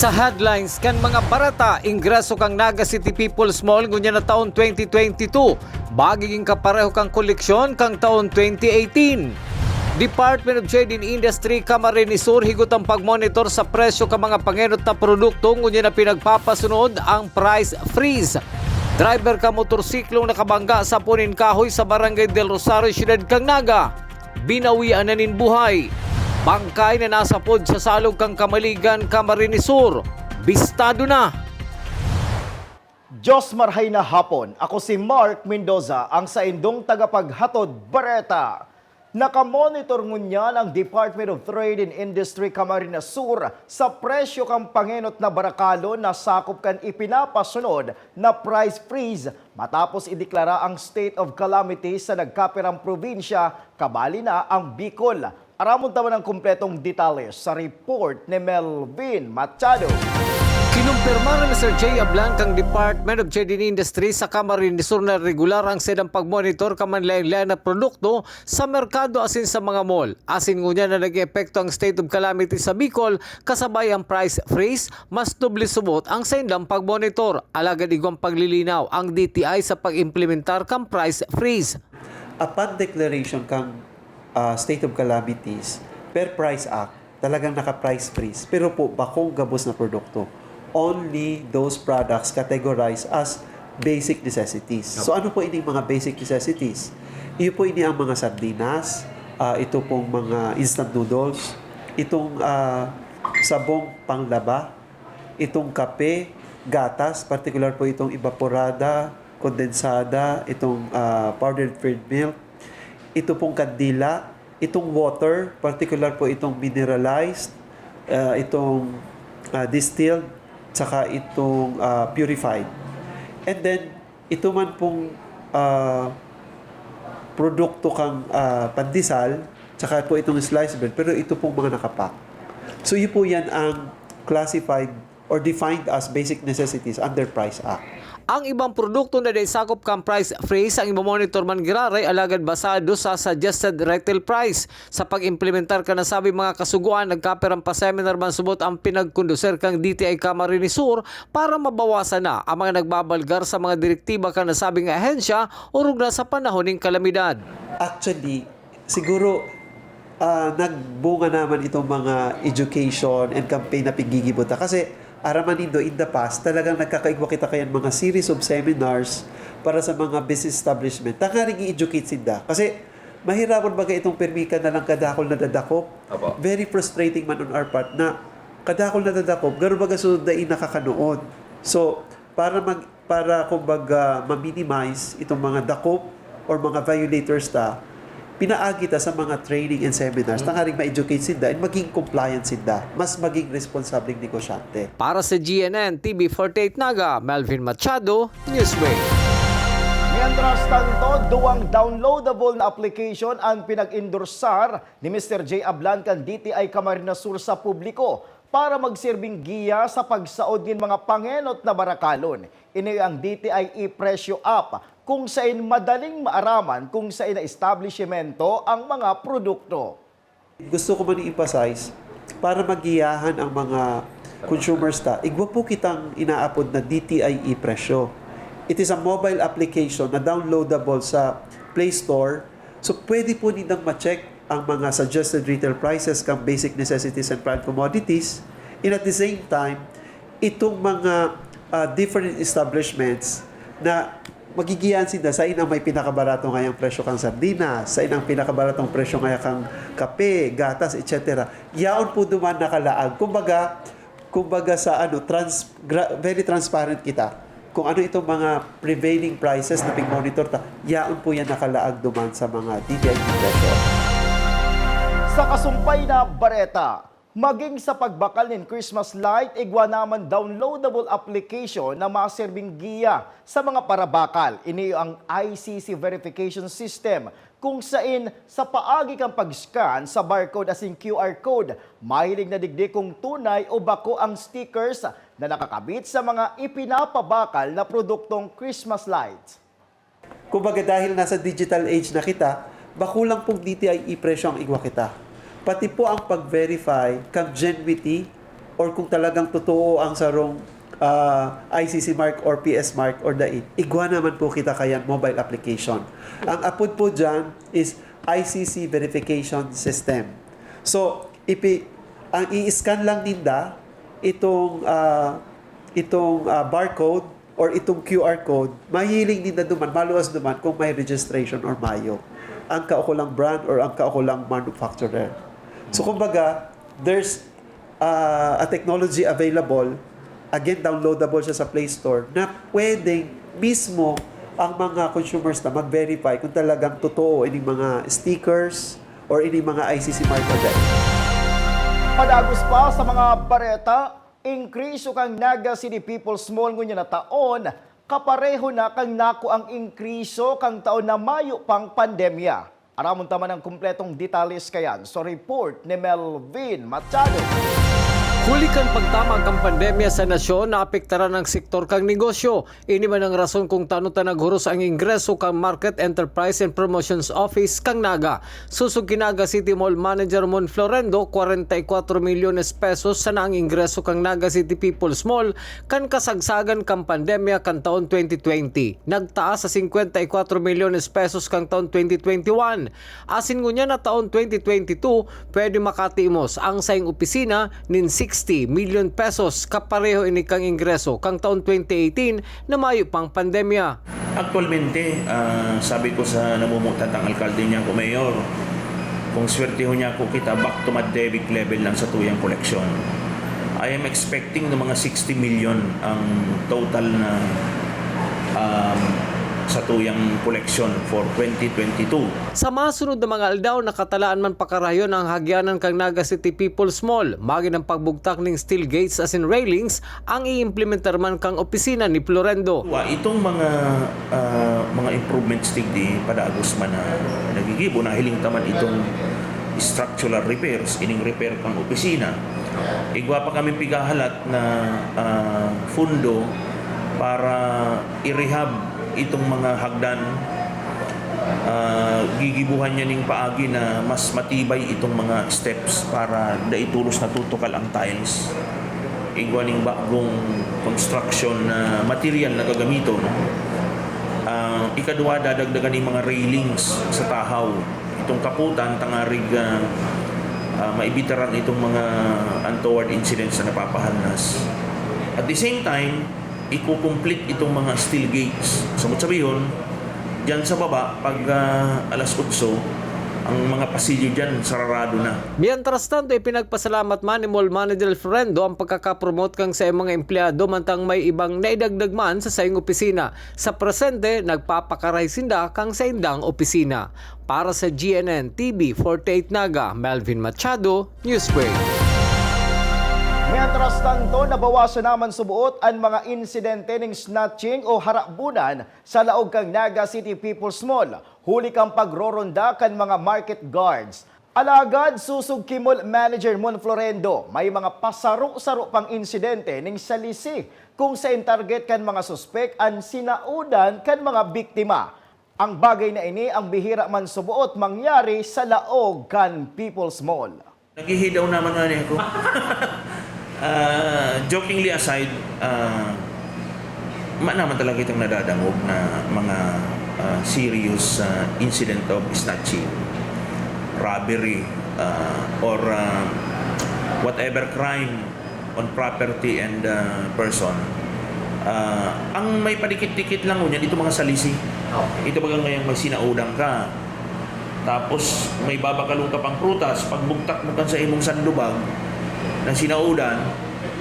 Sa headlines kan mga barata, ingreso kang Naga City People's Mall ngunya na taon 2022. Baging kapareho kang koleksyon kang taon 2018. Department of Trade and Industry Camarines Sur higot ang pagmonitor sa presyo ka mga pangenot na produkto ngunya na pinagpapasunod ang price freeze. Driver ka motorsiklong nakabangga sa punin kahoy sa Barangay del Rosario, Siyudad kang Naga. Binawian na nin buhay. Bangkay na nasa pod sa salog kang Kamaligan, Camarines Sur. Bistado na. Diyos marhay na hapon. Ako si Mark Mendoza, ang sa indong tagapaghatod Bareta. Nakamonitor ngunya ng Department of Trade and Industry Camarines Sur sa presyo kang pangenot na barakalo na sakop kan ipinapasunod na price freeze matapos ideklara ang state of calamity sa nagkapirang probinsya, kabali na ang Bicol. Aramon taman ang kumpletong detalye sa report ni Melvin Machado. Kinumpirma ni Sir J. Ablan kang Department of Trade and Industry sa Camarines Sur na regular ang sedang pagmonitor kamanlain-lain na produkto sa merkado asin sa mga mall. Asin ngunya na nag-epekto ang state of calamity sa Bicol kasabay ang price freeze, mas doble subot ang sendang pagmonitor. Alagad igwang paglilinaw ang DTI sa pag-implementar kang price freeze. Upon declaration kang state of calamities, per Price Act, talagang naka-price freeze. Pero po, bakong gabos na produkto. Only those products categorized as basic necessities. So ano po ini mga basic necessities? Iyo po ini ang mga sardinas, ito pong mga instant noodles, itong sabong panglaba, itong kape, gatas, particular po itong evaporada, kondensada, itong powdered fruit milk, ito pong kandila, itong water, particular po itong mineralized, itong distilled, saka itong purified. And then, ito man pong produkto kang pandesal, saka po itong sliced bread, pero ito pong mga nakapack. So, yun po yan ang classified or defined as basic necessities under Price Act. Ang ibang produkto na day sakop kang price freeze ang imomonitor man giraray alagad basado sa suggested retail price. Sa pag-implementar ka na sabi mga kasuguan, nagkaperang pa-seminar man subot ang pinagkonduser kang DTI Camarines Sur para mabawasan na ang mga nagbabalgar sa mga direktiba ka na sabing ahensya urog na sa panahon ng kalamidad. Actually, siguro nagbunga naman itong mga education and campaign na pigigibuta kasi araman nindo in the past, talagang nagkakaigwa kita kayan mga series of seminars para sa mga business establishment. Tangaring i-educate sinda. Kasi mahirapan baga itong permika na lang kadakol na dadakop. Very frustrating man on our part na kadakol na dadakop, gano'n baga sunod na nakakanood. So, para kumbaga ma-minimize itong mga dakop or mga violators pinaagi ta sa mga training and seminars tangaring ma-educate sinda and maging compliant sinda, mas maging responsabling negosyante. Para sa GNN TV 48 Naga, Melvin Machado, Newsway. Mientras tanto, duwang downloadable na application ang pinag-endorsar ni Mr. J. Ablan kan DTI Camarines Sur sa publiko para magsirbing giya sa pagsaod ng mga pangenot na barakalon. Ini ang DTI e-Presyo App kung saan madaling maaraman kung saan na establishmento ang mga produkto. Gusto ko man i-emphasize para magiyahan ang mga consumers igwa po kitang inaapod na DTI e-Presyo. It is a mobile application na downloadable sa Play Store. So pwede po nilang ma-check ang mga suggested retail prices kang basic necessities and prime commodities. And at the same time, itong mga different establishments na magigiyan sila sa inang may pinakabaratong ngayang presyo kang sardinas, sa inang pinakabaratong presyo ngayang kang kape, gatas, etc. Yaon po duman nakalaag. Kumbaga sa very transparent kita. Kung ano itong mga prevailing prices na pig-monitor yaon po yan nakalaag duman sa mga DTI presyo. Sa kasumpay na Bareta, maging sa pagbakal ng Christmas light, igwa naman downloadable application na maserbing giya sa mga parabakal. Ini ang ICC verification system kung saan sa paagi kang pag-scan sa barcode asing QR code, mahilig na digdi kung tunay o bako ang stickers na nakakabit sa mga ipinapabakal na produktong Christmas lights. Kumbaga dahil nasa digital age na kita, bakulang pong DTI e-Presyo ang igwa kita. Pati po ang pag-verify kang genuity or kung talagang totoo ang sarong ICC mark or PS mark or DAIT, igwa naman po kita kayan mobile application. Ang apod po dyan is ICC verification system. So, ang i-scan lang ninda itong barcode or itong QR code, mahiling ninda duman, maluwas duman kung may registration or mayo. Ang kaukulang brand or ang kaukulang manufacturer. So, kumbaga, there's a technology available, again, downloadable siya sa Play Store, na pwedeng mismo ang mga consumers na mag-verify kung talagang totoo ini mga stickers or ini mga ICC mark or DAIT. Padagos pa sa mga bareta, increase kang Naga City People's Mall ngunya na taon, kapareho na kang naku ang inkriso kang taon na Mayo pang pandemya. Aramon tama ng kumpletong detalles kayan sa report ni Melvin Machado. Huli kang pagtamang kang pandemya sa nasyon na apektaran ng sektor kang negosyo. Ini man ang rason kung tanutan naghuros ang ingreso kang Market Enterprise and Promotions Office kang Naga. Susog kinaga City Mall Manager Mon Florendo, 44 milyones pesos sa naang ingreso kang Naga City People's Mall kan kasagsagan kang pandemya kan taon 2020. Nagtaas sa 54 milyones pesos kang taon 2021. Asin ngunya na taon 2022, pwede makatimos ang saing opisina nin 60 million pesos kapareho ini kang ingreso kang taon 2018 na mayo pang pandemya. Actualmente, sabi ko sa namumutat ang alkalde niya ko, Mayor, kung swertiho niya ko kita back to Madebik level lang sa tuyang koleksyon. I am expecting na mga 60 million ang total na sa tuyang koleksyon for 2022. Sa masunod na mga aldaw, nakatalaan man pakarayon ang hagyanan kang Naga City People's Mall. Magi ng pagbugtak ng steel gates as in railings, ang i-implementar man kang opisina ni Florendo. Itong mga improvements tigdi padagos man na nagigibo na hiling taman itong structural repairs, ining repair kang opisina. Igwa pa kami pigahalat na fundo para i-rehab itong mga hagdan, gigibuhan niya ning paagi na mas matibay itong mga steps para daitulos na tutukal ang tiles. Igwa ning bagong construction na material na gagamiton. Ikadua, dadagdagan ng mga railings sa tahaw. Itong kaputan, tangarig maibitaran itong mga untoward incidents na napapahalnas. At the same time, i-complete itong mga steel gates. Samot sabihin, dyan sa baba, pag alas 8, ang mga pasilyo dyan, sararado na. Mientras tanto, ipinagpasalamat man ni Mall Manager Florendo ang pagkakapromote kang sa mga empleyado mantang may ibang naidagdag man sa sayong opisina. Sa presente, nagpapakaray sinda kang sa indang opisina. Para sa GNN TV 48 Naga, Melvin Machado, Newsbreak. Mientras tanto, nabawasan naman subuot ang mga insidente ng snatching o harakbunan sa laog kang Naga City People's Mall. Huli kang pagroronda kan mga market guards. Alagad, susug Mall Manager Mon Florendo, may mga pasaro-saro pang insidente ng salisi kung sa target kan mga suspek ang sinaudan kan mga biktima. Ang bagay na ini ang bihira man subuot mangyari sa laog kan People's Mall. Naghihidaw naman nga niya ako. Jokingly aside, naman talaga itong nadadangog na mga serious incident of snatching, robbery, or whatever crime on property and person. Ang may padikit-dikit lang yan, ito mga salisi. Ito bagang ngayong may sinaudang ka. Tapos may babakalong ka pang prutas, pagbugtak mo kan sa imong sandubag, ng sinaudan,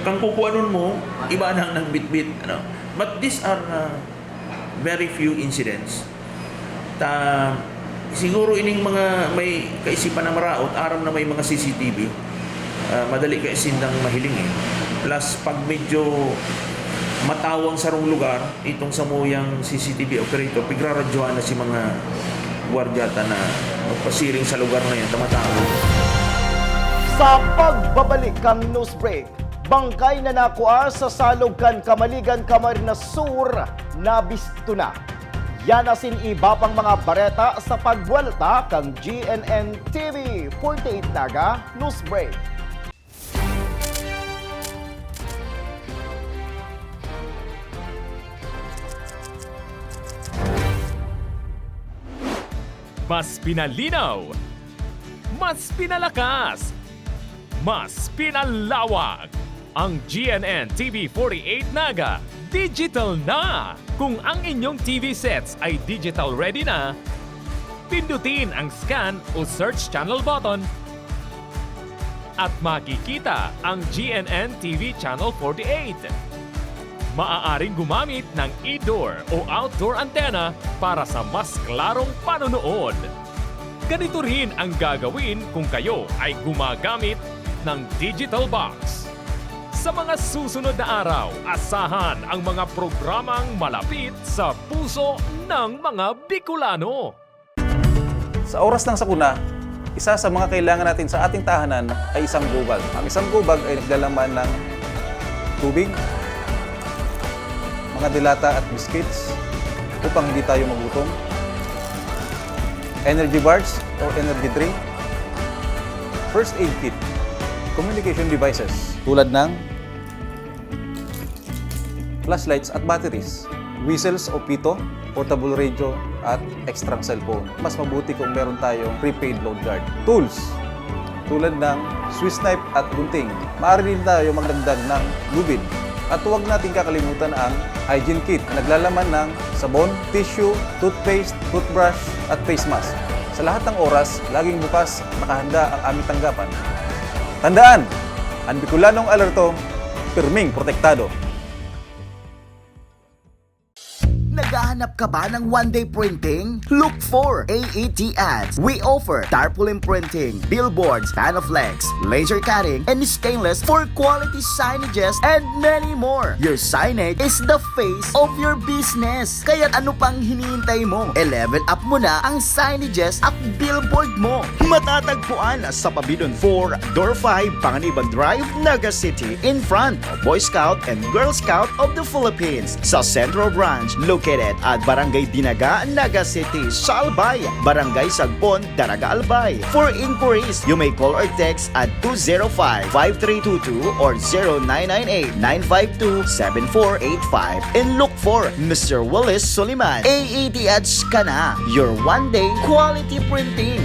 kang kukuanon mo, iba nang bitbit. Ano? But these are very few incidents. Siguro ining mga may kaisipan na maraot, aram na may mga CCTV, madali ka isindang mahiling eh. Plus, pag medyo matawang sarong lugar, itong samuyang CCTV operator, pigraradyoan na si mga gwardyata na magpasiring sa lugar na yan, tamatawang. Sa pagbabalik kang Newsbreak, bangkay na nakuha sa salog kan Kamaligan, Camarines Sur na bisto na. Yan asin iba pang mga bareta sa pagwalta kang GNN TV 48 Naga Newsbreak. Mas pinalinaw, mas pinalakas, mas pinalawak. Ang GNN TV 48 Naga, digital na! Kung ang inyong TV sets ay digital ready na, pindutin ang scan o search channel button at makikita ang GNN TV Channel 48. Maaaring gumamit ng indoor o outdoor antenna para sa mas klarong panonood. Ganito rin ang gagawin kung kayo ay gumagamit ng digital box. Sa mga susunod na araw, asahan ang mga programang malapit sa puso ng mga Bicolano. Sa oras ng sakuna, isa sa mga kailangan natin sa ating tahanan ay isang gubag. Ang isang gubag ay naglalaman ng tubig, mga dilata at biscuits upang hindi tayo magutom, energy bars o energy drink, first aid kit, communication devices tulad ng flashlights at batteries, whistles o pito, portable radio at extra cellphone. Mas mabuti kung meron tayong prepaid load guard. Tools tulad ng Swiss knife at gunting. Maaari din tayo magdagdag ng lubid. At huwag natin kakalimutan ang hygiene kit. Naglalaman ng sabon, tissue, toothpaste, toothbrush at face mask. Sa lahat ng oras, laging bukas, nakahanda ang aming tanggapan. Tandaan, ang Bicolanong alerto, pirming protektado. Naghahanap ka ba ng one-day printing? Look for AET Ads. We offer tarpaulin printing, billboards, panflex, laser cutting, and stainless for quality signages and many more. Your signage is the face of your business. Kaya ano pang hinihintay mo? I-level up mo na ang signages at billboard mo. Matatagpuan sa Pabidon 4, Door 5, Panganiban Drive, Naga City, in front of Boy Scout and Girl Scout of the Philippines. Sa Central Branch, located at Barangay Dinaga, Naga City, Salbay, Barangay Sagpon, Daraga Albay. For inquiries, you may call or text at 205-5322 or 0998-952-7485 and look for Mr. Willis Soliman. AET Ads ka na, your one-day quality printing.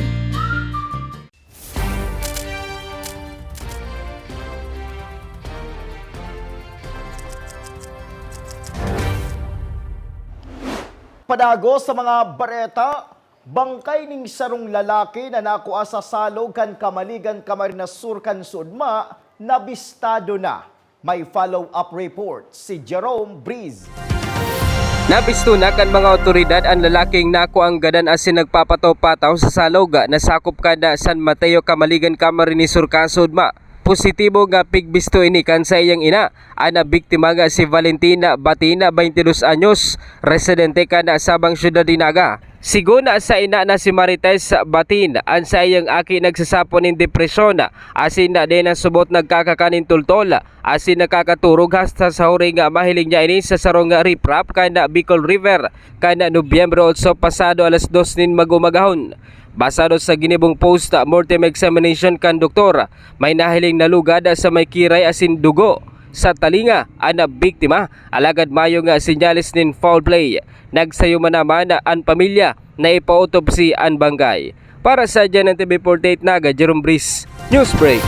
Padago sa mga bareta, bangkay ning sarong lalaki na nakuha sa salog kan Kamaligan, Camarines Sur kan Sudma, nabistado na. May follow-up report si Jerome Breeze. Nabisto na kan mga otoridad ang lalaking nakuang gadan asin nagpapataw-pataw sa salog na sakop kada San Mateo, Kamaligan, Camarines Sur kan Sudma. Positibo nga pigbisto ini kan sa iyang ina. Ana biktima nga si Valentina Batina, 22 anyos, residente kada Sabang Syudad Dinaga. Siguna sa ina na si Marites Batin, ang sa iyang aki nagsasapon ng depresyon, asin na din ang subot nagkakakanin tultol, asin nakakaturog hasta sa huri nga mahiling niya ini sa sarong riprap kada Bicol River, kada Nobyembre 8 pasado alas 2 nin magumagahon. Basado sa ginibong post-mortem examination kan doktor, may nahiling nalugad sa may kiray asin dugo sa talinga ana biktima, alagad mayo nga sinyalis nin foul play. Nagsayo man naman ang pamilya na ipa-autopsy ang bangkay. Para sa GNN TV 48 Naga, Jerome Breeze, Newsbreak.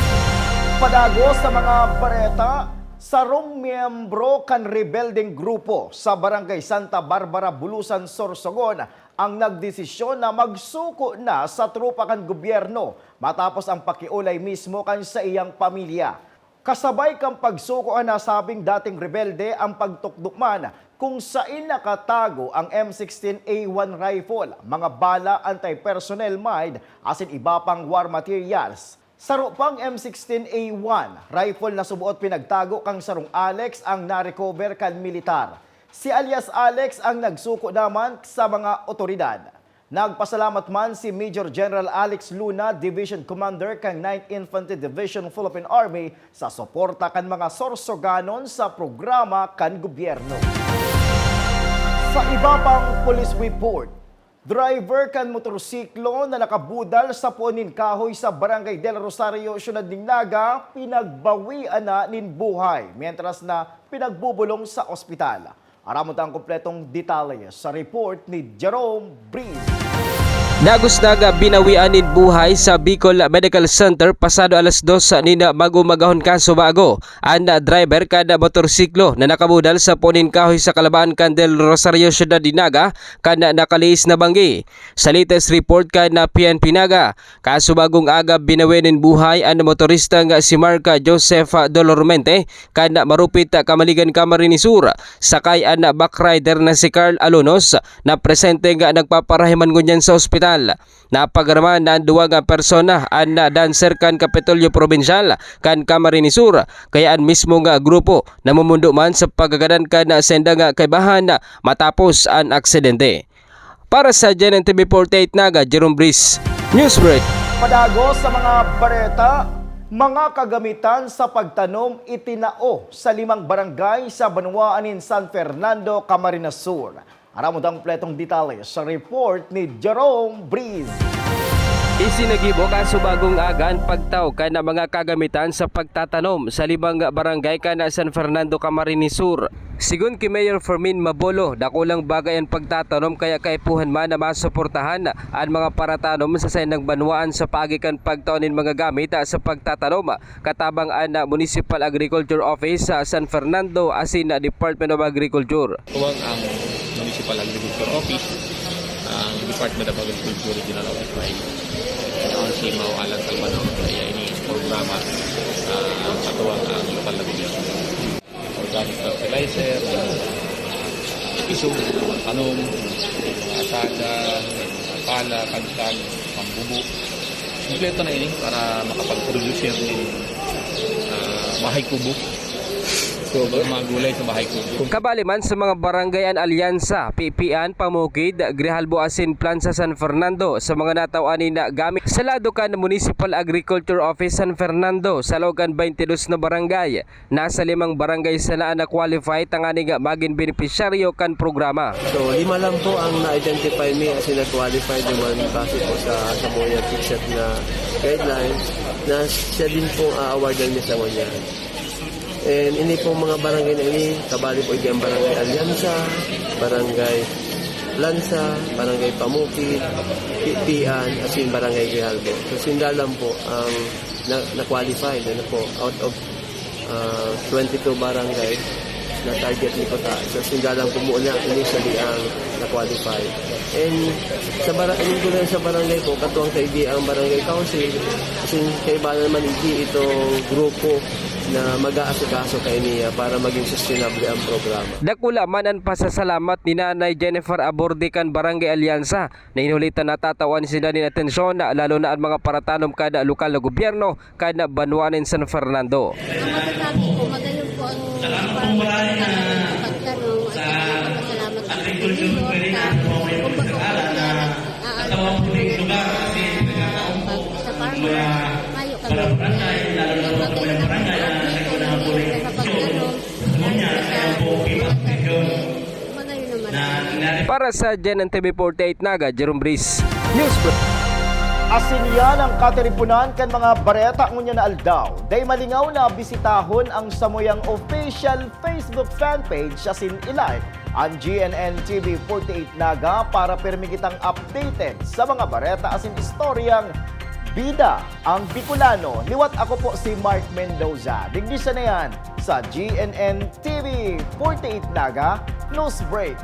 Padago sa mga bareta, sarong miyembro kan rebelding grupo sa Barangay Santa Barbara, Bulusan, Sorsogon ang nagdesisyon na magsuko na sa tropa kan gobyerno matapos ang pakiulay mismo kan sa iyang pamilya. Kasabay kang pagsuko ang nasabing dating rebelde ang pagtukdukman kung saan nakatago ang M16A1 rifle, mga bala, anti-personnel mine, asin iba pang war materials. Saro pang M16A1 rifle na subuot pinagtago kang sarong Alex ang narecover kan militar. Si alias Alex ang nagsuko naman sa mga otoridad. Nagpasalamat man si Major General Alex Luna, Division Commander kang 9th Infantry Division Philippine Army sa suporta kan mga Sorsoganon sa programa kan gobyerno. Sa iba pang police report, driver kan motorsiklo na nakabudal sa punin kahoy sa Barangay Del Rosario, Syudad ng Naga, pinagbawian na nin buhay, mientras na pinagbubulong sa ospital. Aramot ang kompletong detalye sa report ni Jerome Breeze. Nagusnaga binawianin buhay sa Bicol Medical Center pasado alas 2 nina magumagahon kaso bago. Ang driver kada motorsiklo na nakabudal sa punin kahoy sa Kalabaan Candel Rosario Ciudad de Naga kana nakaliis na banggi. Sa latest report kana PNP Naga, kaso bagong aga binawianin buhay ang motorista nga si Marca Joseph Dolormente kana marupit Kamaligan Camarines Sur. Sakay ang backrider na si Carl Alonos na presente nga nagpaparahiman ngunyan sa ospital. Napagaraman na ang duwa nga persona ang dancer kan Kapitolyo Provincial kan Camarines Sur kaya ang mismo nga grupo namumundo man sa pagagadan kan senda nga kaibahan matapos ang aksidente. Para sa GNN TV 48 Naga, Jerome Briz, Newsbreak. Padagos sa mga bareta, mga kagamitan sa pagtanom itinao sa 5 barangay sa Banwaanin, San Fernando, Camarines Sur. Aram mo ang pletong detalye sa report ni Jerome Briz. Isinagibo kaso bagong aga ang pagtaw kana mga kagamitan sa pagtatanom sa 5 barangay kana San Fernando, Camarines Sur. Sigun kay Mayor Fermin Mabolo, dakulang bagay ang pagtatanom kaya kaipuhan man na masuportahan ang mga paratanom sa sayanang banwaan sa pagikan pagtaunin mga gamit sa pagtatanom katabang ang Municipal Agriculture Office sa San Fernando asin Department of Agriculture. Tuwag ang Municipal Agriculture Office, ang Department of Agriculture Regional Office by ang si Mau Alan Salvador kaya ini programa katuwang ang lokal na gobyerno. Organic fertilizer, isong, tanong, asaga, pala, kantag, pambubo. Kompleto na ini para makapag-produce ng bahay kubo. So, mga gulay sa bahay kubo. Kabali man sa mga barangayan Alyansa, Pipian, Pamukid, Grijalbo Asin Plan sa San Fernando sa mga natawani na gamit sa lado kan Municipal Agriculture Office San Fernando sa logan 22 na barangay. Nasa 5 barangay sa naan na qualify tangani nga maging beneficiaryo kan programa. So 5 lang po ang na-identify me as na-qualify naman kasi po sa Samoya T-shirt na guidelines na siya din po awardan niya sa kanya. And ini po mga barangay na ini, kabali po ang barangay Alyansa, barangay Lansa, barangay Pamukid, Pipian, at yung barangay Grijalbo. So sindalan po ang na-qualify na po out of 22 barangay na target ni Kota. So sindalan po muna initially ang na-qualify. And sa barangay po, katuwang sa ang barangay council, kasi kaiba naman itong grupo na mag-aasikaso kay niya para maging sustainable ang programa. Dakula man ang pasasalamat ni Nanay Jennifer Aborde kan Barangay Alyansa na inulitan na tatawan sila ni atensyon lalo na ang mga paratanom kada lokal na gobyerno kada Banwaanin San Fernando. Ang masasabi ko, magayon po ang pagtanong at pasalamat sa Pilipinas sa farmer, mayo kami. Para sa GNN TV 48 Naga, Jerome Briz, Newsbreak. Asin yan ang katiripunan kan mga bareta ngunya na aldaw. Day malingaw na bisitahon ang Samoyang official Facebook fanpage asin ilike ang GNN TV 48 Naga para permigitang updated sa mga bareta asin istoryang bida ang Bicolano. Liwat ako po si Mark Mendoza. Digdisa na yan sa GNN TV 48 Naga News Break.